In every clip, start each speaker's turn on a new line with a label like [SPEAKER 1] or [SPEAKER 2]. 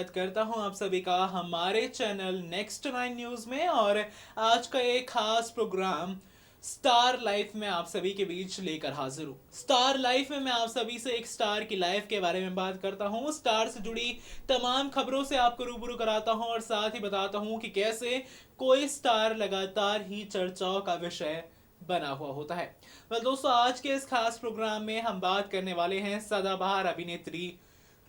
[SPEAKER 1] स्वागत करता हूं आप सभी का हमारे चैनल नेक्स्ट 9 न्यूज़ में। और आज का एक खास प्रोग्राम स्टार लाइफ में आप सभी के बीच लेकर हाजिर हूँ। स्टार लाइफ में मैं आप सभी से एक स्टार की लाइफ के बारे में बात करता हूँ, स्टार से जुड़ी तमाम खबरों से आपको रूबरू कराता हूँ और साथ ही बताता हूँ कि कैसे कोई स्टार लगातार ही चर्चाओं का विषय बना हुआ होता है। दोस्तों, आज के इस खास प्रोग्राम में हम बात करने वाले हैं सदाबहार अभिनेत्री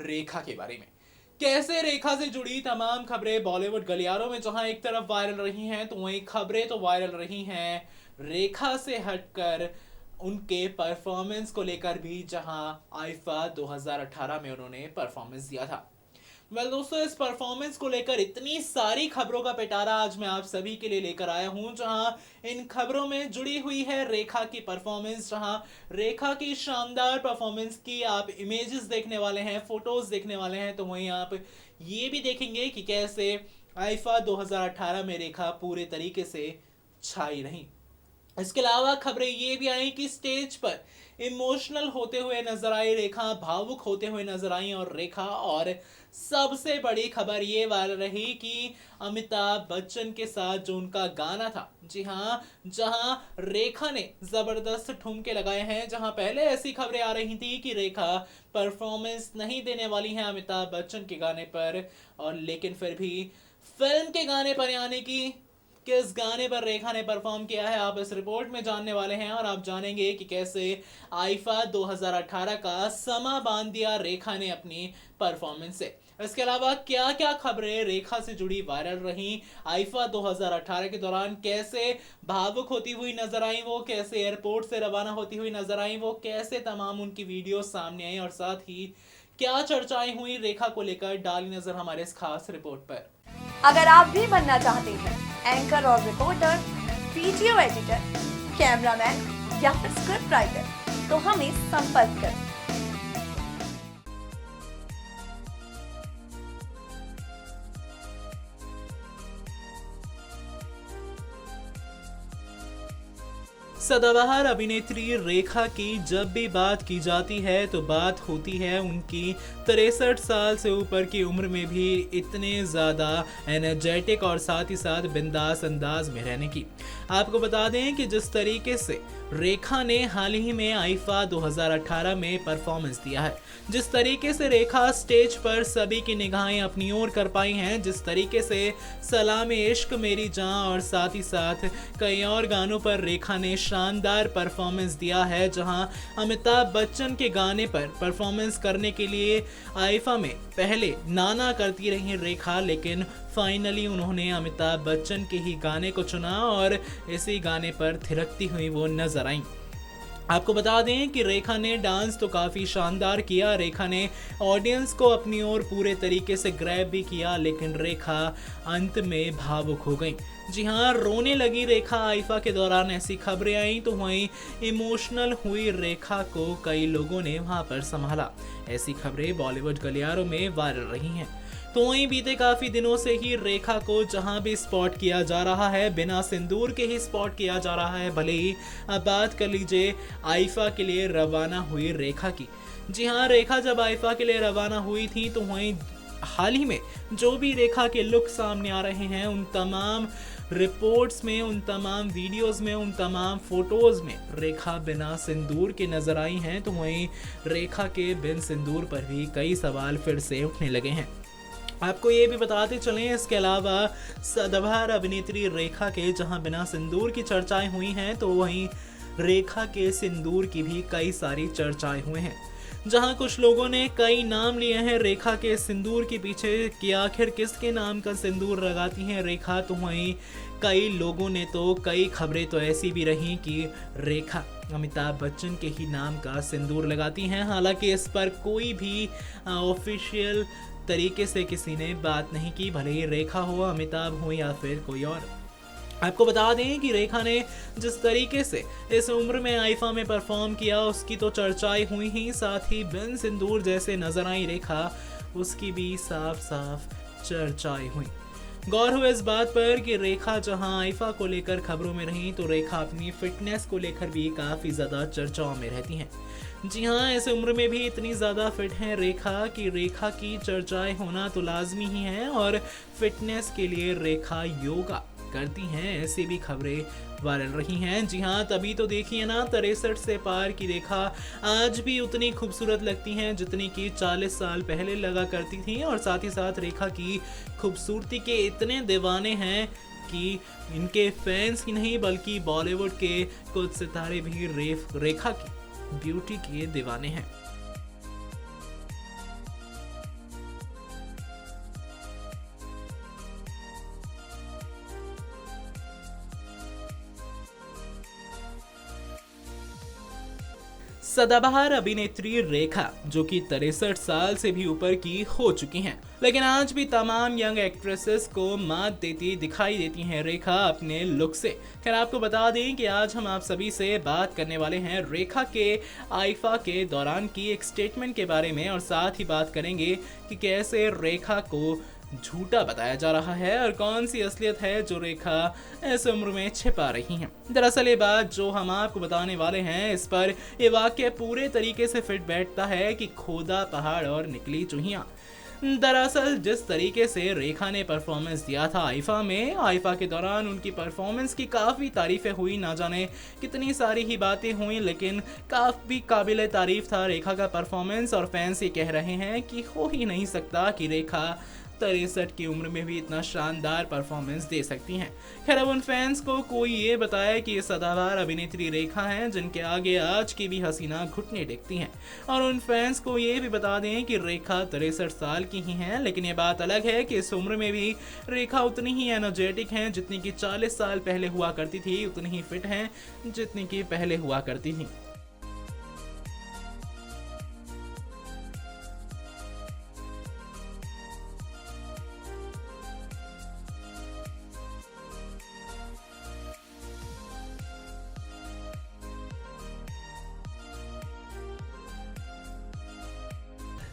[SPEAKER 1] रेखा के बारे में। कैसे रेखा से जुड़ी तमाम खबरें बॉलीवुड गलियारों में जहां एक तरफ वायरल रही हैं, तो वहीं खबरें तो वायरल रही हैं रेखा से हटकर उनके परफॉर्मेंस को लेकर भी, जहां आईफा 2018 में उन्होंने परफॉर्मेंस दिया था। दोस्तों, इस परफॉर्मेंस को लेकर इतनी सारी खबरों का पिटारा आज मैं आप सभी के लिए लेकर आया हूं, जहां इन खबरों में जुड़ी हुई है रेखा की परफॉर्मेंस, जहां रेखा की शानदार परफॉर्मेंस की आप इमेजेस देखने वाले हैं, फोटोज देखने वाले हैं, तो वहीं आप ये भी देखेंगे कि कैसे आईफा 2018 में रेखा पूरे तरीके से छाई रही। इसके अलावा खबरें ये भी आई कि स्टेज पर इमोशनल होते हुए नजर आई रेखा, भावुक होते हुए नजर आई और रेखा। और सबसे बड़ी खबर ये वाली रही कि अमिताभ बच्चन के साथ जो उनका गाना था, जी हाँ, जहां रेखा ने जबरदस्त ठुमके लगाए हैं। जहां पहले ऐसी खबरें आ रही थी कि रेखा परफॉर्मेंस नहीं देने वाली हैं अमिताभ बच्चन के गाने पर, और लेकिन फिर भी फिल्म के गाने पर, यानी कि किस गाने पर रेखा ने परफॉर्म किया है, आप इस रिपोर्ट में जानने वाले हैं। और आप जानेंगे कि कैसे आईफा 2018 का समा बांध दिया रेखा ने अपनी परफॉर्मेंस से। इसके अलावा क्या क्या खबरें रेखा से जुड़ी वायरल रही आईफा 2018 के दौरान, कैसे भावुक होती हुई नजर आई वो, कैसे एयरपोर्ट से रवाना होती हुई नजर आई वो, कैसे तमाम उनकी वीडियो सामने आई, और साथ ही क्या चर्चाएं हुई रेखा को लेकर, डाली नजर हमारे इस खास रिपोर्ट पर।
[SPEAKER 2] अगर आप भी बनना चाहते हैं एंकर और रिपोर्टर, वीडियो एडिटर, कैमरामैन या फिर स्क्रिप्ट राइटर, तो हमें संपर्क करें।
[SPEAKER 1] सदाबहार अभिनेत्री रेखा की जब भी बात की जाती है तो बात होती है उनकी 63 साल से ऊपर की उम्र में भी इतने ज़्यादा एनर्जेटिक और साथ ही साथ बिंदास अंदाज में रहने की। आपको बता दें कि जिस तरीके से रेखा ने हाल ही में आईफा 2018 में परफॉर्मेंस दिया है, जिस तरीके से रेखा स्टेज पर सभी की निगाहें अपनी ओर कर पाई हैं, जिस तरीके से सलाम इश्क मेरी जान और साथ ही साथ कई और गानों पर रेखा ने शानदार परफॉर्मेंस दिया है, जहां अमिताभ बच्चन के गाने पर परफॉर्मेंस करने के लिए आईफा में पहले नाना करती रही रेखा, लेकिन फाइनली उन्होंने अमिताभ बच्चन के ही गाने को चुना और इसी गाने पर थिरकती हुई वो नजर आई। आपको बता दें कि रेखा ने डांस तो काफ़ी शानदार किया, रेखा ने ऑडियंस को अपनी ओर पूरे तरीके से ग्रैब भी किया, लेकिन रेखा अंत में भावुक हो गई। जी हाँ, रोने लगी रेखा आईफा के दौरान, ऐसी खबरें आई। तो वहीं इमोशनल हुई रेखा को कई लोगों ने वहां पर संभाला। ऐसी खबरें बॉलीवुड गलियारों में वायरल रही हैं। तो वहीं बीते काफ़ी दिनों से ही रेखा को जहां भी स्पॉट किया जा रहा है, बिना सिंदूर के ही स्पॉट किया जा रहा है। भले ही अब बात कर लीजिए आईफा के लिए रवाना हुई रेखा की। जी हाँ, रेखा जब आईफा के लिए रवाना हुई थी, तो वहीं हाल ही में जो भी रेखा के लुक सामने आ रहे हैं, उन तमाम रिपोर्ट्स में, उन तमाम वीडियोस में, उन तमाम फोटोज में रेखा बिना सिंदूर के नजर आई हैं। तो वहीं रेखा के बिन सिंदूर पर भी कई सवाल फिर से उठने लगे हैं। आपको ये भी बताते चलें, इसके अलावा सदाबहार अभिनेत्री रेखा के जहां बिना सिंदूर की चर्चाएं हुई हैं, तो वहीं रेखा के सिंदूर की भी कई सारी चर्चाएं हुए हैं, जहां कुछ लोगों ने कई नाम लिए हैं रेखा के सिंदूर के पीछे कि आखिर किसके नाम का सिंदूर लगाती हैं रेखा। तो वहीं कई लोगों ने तो, कई खबरें तो ऐसी भी रहीं कि रेखा अमिताभ बच्चन के ही नाम का सिंदूर लगाती हैं। हालांकि इस पर कोई भी ऑफिशियल तरीके से किसी ने बात नहीं की, भले ही रेखा हो, अमिताभ हो या फिर कोई और। आपको बता दें कि रेखा ने जिस तरीके से इस उम्र में आईफा में परफॉर्म किया, उसकी तो चर्चाएं हुई ही, साथ ही बिन सिंदूर जैसे नजर आई रेखा, उसकी भी साफ साफ चर्चाएं हुई। गौर हो इस बात पर कि रेखा जहां आईफा को लेकर खबरों में रही, तो रेखा अपनी फिटनेस को लेकर भी काफ़ी ज़्यादा चर्चाओं में रहती हैं। जी हाँ, इस उम्र में भी इतनी ज़्यादा फिट हैं रेखा कि रेखा की चर्चाएं होना तो लाजमी ही है। और फिटनेस के लिए रेखा योगा करती हैं, ऐसी भी खबरें वायरल रही हैं। जी हाँ, तभी तो देखिए ना, 63 से पार की रेखा आज भी उतनी खूबसूरत लगती हैं जितनी कि 40 साल पहले लगा करती थी। और साथ ही साथ रेखा की खूबसूरती के इतने दीवाने हैं कि इनके फैंस ही नहीं बल्कि बॉलीवुड के कुछ सितारे भी रेखा की ब्यूटी के दीवाने हैं। सदाबहार अभिनेत्री रेखा जो कि 63 साल से भी ऊपर की हो चुकी हैं, लेकिन आज भी तमाम यंग एक्ट्रेसेस को मात देती दिखाई देती हैं रेखा अपने लुक से। खैर आपको बता दें कि आज हम आप सभी से बात करने वाले हैं रेखा के आईफा के दौरान की एक स्टेटमेंट के बारे में, और साथ ही बात करेंगे कि कैसे रेखा को झूठा बताया जा रहा है और कौन सी असलियत है जो रेखा इस उम्र में छिपा रही हैं। दरअसल ये बात जो हम आपको बताने वाले हैं, इस पर ये वाक्य पूरे तरीके से फिट बैठता है कि खोदा पहाड़ और निकली चूहियां। दरअसल जिस तरीके से रेखा ने परफॉर्मेंस दिया था आईफा के दौरान उनकी परफॉर्मेंस की काफ़ी तारीफें हुई, ना जाने कितनी सारी ही बातें हुई, लेकिन काफ़ी काबिल तारीफ था रेखा का परफॉर्मेंस। और फैंस ये कह रहे हैं कि हो ही नहीं सकता कि रेखा 63 की उम्र में भी इतना शानदार परफॉर्मेंस दे सकती हैं। खैर अब उन फैंस को कोई ये बताए कि ये सदाबहार अभिनेत्री रेखा हैं जिनके आगे आज की भी हसीना घुटने टेकती हैं। और उन फैंस को ये भी बता दें कि रेखा 63 साल की ही हैं, लेकिन ये बात अलग है कि इस उम्र में भी रेखा उतनी ही एनर्जेटिक हैं जितनी कि 40 साल पहले हुआ करती थी, उतनी ही फिट हैं जितनी कि पहले हुआ करती थी।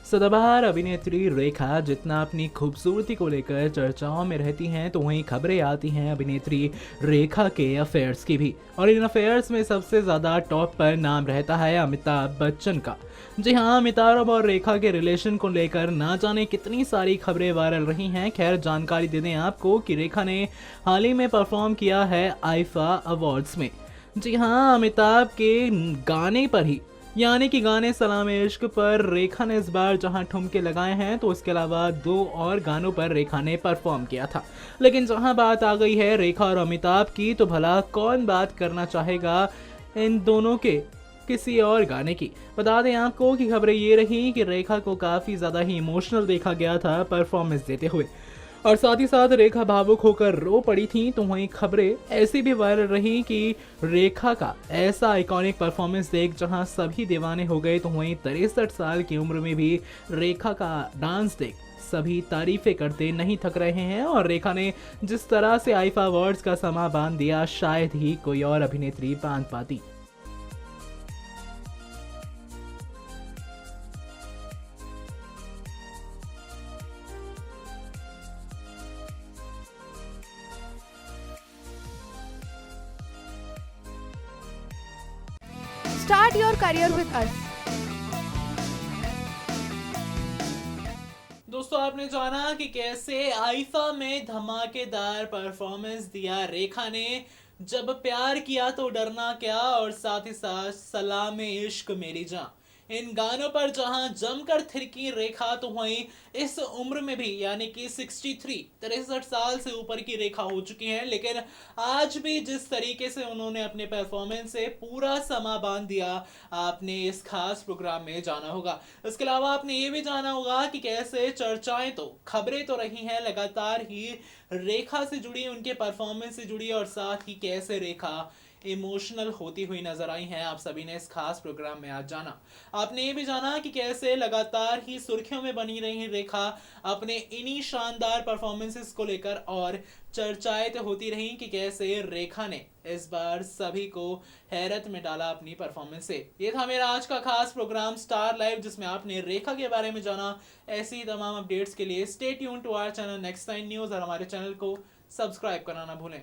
[SPEAKER 1] सदाबहार अभिनेत्री रेखा जितना अपनी खूबसूरती को लेकर चर्चाओं में रहती हैं, तो वहीं खबरें आती हैं अभिनेत्री रेखा के अफेयर्स की भी। और इन अफेयर्स में सबसे ज़्यादा टॉप पर नाम रहता है अमिताभ बच्चन का। जी हाँ, अमिताभ और रेखा के रिलेशन को लेकर ना जाने कितनी सारी खबरें वायरल रही हैं। खैर जानकारी दे दें आपको कि रेखा ने हाल ही में परफॉर्म किया है आईफा अवार्ड्स में। जी हाँ, अमिताभ के गाने पर ही, यानी कि गाने सलाम इश्क पर रेखा ने इस बार जहां ठुमके लगाए हैं, तो इसके अलावा 2 और गानों पर रेखा ने परफॉर्म किया था। लेकिन जहां बात आ गई है रेखा और अमिताभ की, तो भला कौन बात करना चाहेगा इन दोनों के किसी और गाने की। बता दें आपको कि खबरें ये रही कि रेखा को काफ़ी ज़्यादा ही इमोशनल देखा गया था परफॉर्मेंस देते हुए, और साथ ही साथ रेखा भावुक होकर रो पड़ी थी। तो वहीं खबरें ऐसी भी वायरल रही कि रेखा का ऐसा आइकॉनिक परफॉर्मेंस देख जहां सभी दीवाने हो गए, तो वहीं 63 साल की उम्र में भी रेखा का डांस देख सभी तारीफें करते नहीं थक रहे हैं। और रेखा ने जिस तरह से आईफा अवार्ड्स का समा बांध दिया, शायद ही कोई और अभिनेत्री बांध पाती।
[SPEAKER 2] Start your career with us.
[SPEAKER 1] दोस्तों आपने जाना कि कैसे आईफा में धमाकेदार परफॉर्मेंस दिया रेखा ने। जब प्यार किया तो डरना क्या, और साथ ही साथ सलाम इश्क मेरी जान, इन गानों पर जहां जमकर थिरकी रेखा, तो वहीं इस उम्र में भी यानी कि 63 साल से ऊपर की रेखा हो चुकी हैं, लेकिन आज भी जिस तरीके से उन्होंने अपने परफॉर्मेंस से पूरा समा बांध दिया, आपने इस खास प्रोग्राम में जाना होगा। इसके अलावा आपने ये भी जाना होगा कि कैसे चर्चाएं तो खबरें तो रही हैं लगातार ही रेखा से जुड़ी, उनके परफॉर्मेंस से जुड़ी, और साथ ही कैसे रेखा इमोशनल होती हुई नजर आई हैं। आप सभी ने इस खास प्रोग्राम में आज जाना। आपने ये भी जाना कि कैसे लगातार ही सुर्खियों में बनी रही रेखा अपने इन्हीं शानदार परफॉर्मेंसेस को लेकर, और चर्चाएं तो होती रही कि कैसे रेखा ने इस बार सभी को हैरत में डाला अपनी परफॉर्मेंस से। ये था मेरा आज का खास प्रोग्राम स्टार लाइव, जिसमें आपने रेखा के बारे में जाना। ऐसी तमाम अपडेट्स के लिए stay tune to our channel next time news, और हमारे चैनल को सब्सक्राइब करना ना भूलें।